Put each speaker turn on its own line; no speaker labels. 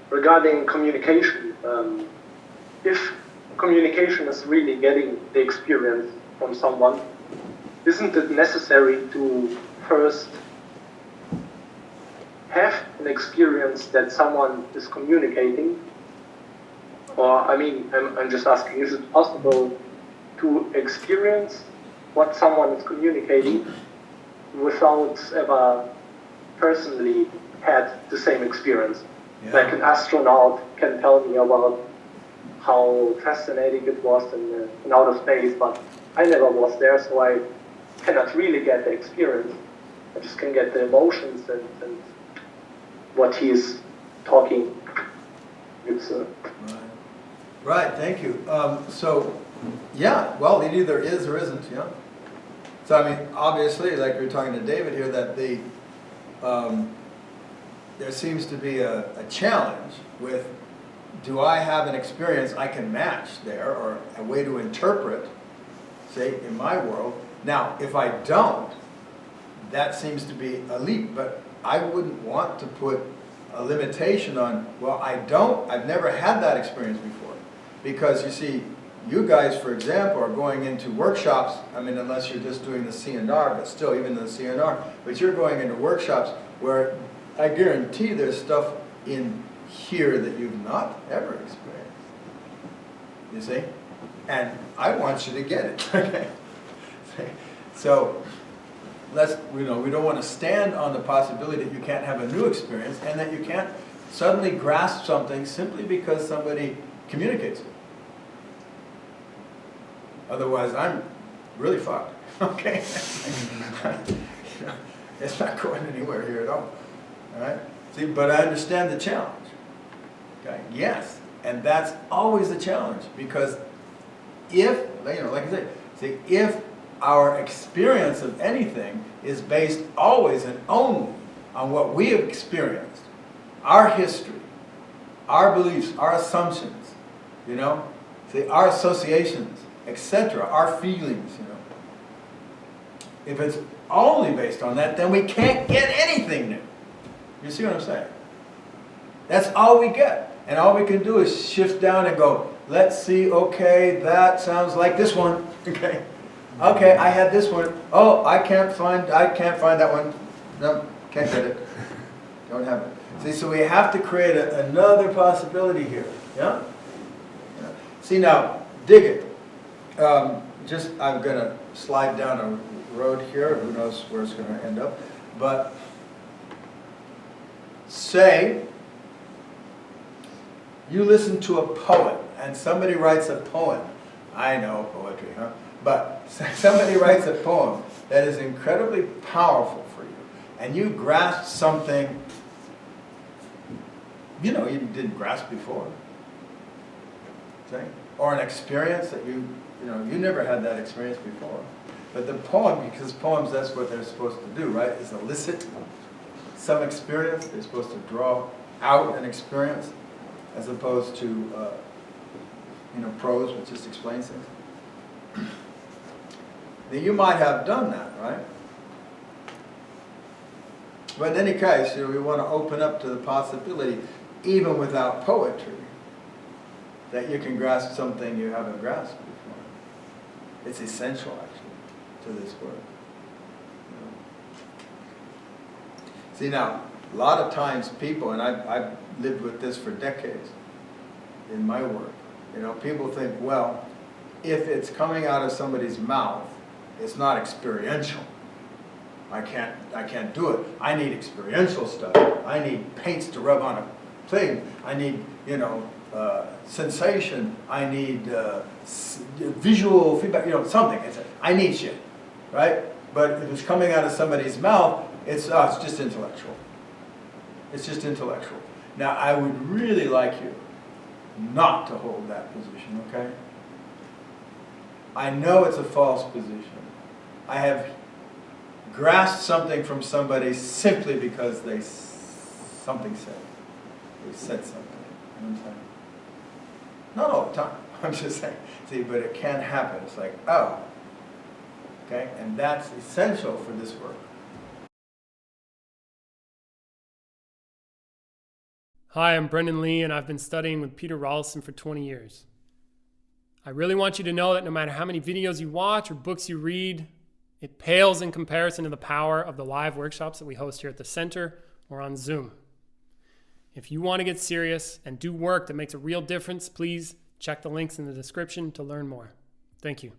regarding communication, if communication is really getting the experience from someone, isn't it necessary to first have an experience that someone is communicating? Or, I mean, I'm just asking, is it possible to experience what someone is communicating without ever personally had the same experience?
Yeah.
Like an astronaut can tell me about how fascinating it was in outer space, but I never was there, so I cannot really get the experience. I just can get the emotions and what he is talking. It's
Right, thank you. So, yeah, well, it either is or isn't, yeah. So, I mean, obviously, like we were talking to David here, that there seems to be a challenge with, do I have an experience I can match there, or a way to interpret, say, in my world? Now, if I don't, that seems to be a leap, but I wouldn't want to put a limitation on, well, I've never had that experience before. Because you see, you guys, for example, are going into workshops, I mean, unless you're just doing the CNR, but still, even the CNR, but you're going into workshops where I guarantee there's stuff in here that you've not ever experienced. You see? And I want you to get it. Okay? So, we don't want to stand on the possibility that you can't have a new experience and that you can't suddenly grasp something simply because somebody communicates it. Otherwise, I'm really fucked. Okay? It's not going anywhere here at all. All right? See, but I understand the challenge. Okay? Yes, and that's always a challenge, because if, like I said, see, if our experience of anything is based always and only on what we have experienced, our history, our beliefs, our assumptions, see, our associations, etc., our feelings, if it's only based on that, then we can't get anything new. You see what I'm saying? That's all we get. And all we can do is shift down and go, let's see, okay, that sounds like this one. Okay. Okay, I had this one. Oh, I can't find that one. No, can't get it. Don't have it. See, so we have to create another possibility here. Yeah? See, now, dig it. I'm going to slide down a road here. Who knows where it's going to end up. But say you listen to a poet, and somebody writes a poem. I know poetry, huh? But somebody writes a poem that is incredibly powerful for you, and you grasp something you didn't grasp before. Okay? Or an experience that you never had that experience before. But the poem, because poems, that's what they're supposed to do, right? Is elicit some experience. They're supposed to draw out an experience, as opposed to prose, which just explains things. Now, you might have done that, right? But in any case, we want to open up to the possibility, even without poetry, that you can grasp something you haven't grasped before. It's essential, actually, to this work. See, now, a lot of times people, and I've lived with this for decades in my work, people think, well, if it's coming out of somebody's mouth, it's not experiential. I can't do it. I need experiential stuff. I need paints to rub on a thing. I need, sensation. I need visual feedback, something. I need shit, right? But if it's coming out of somebody's mouth, it's just intellectual. It's just intellectual. Now, I would really like you not to hold that position, okay? I know it's a false position. I have grasped something from somebody simply because something said. They said something. You know what I'm saying? Not all the time. I'm just saying. See, but it can happen. It's like, oh. Okay? And that's essential for this work.
Hi, I'm Brendan Lee, and I've been studying with Peter Ralston for 20 years. I really want you to know that no matter how many videos you watch or books you read, it pales in comparison to the power of the live workshops that we host here at the center or on Zoom. If you want to get serious and do work that makes a real difference, please check the links in the description to learn more. Thank you.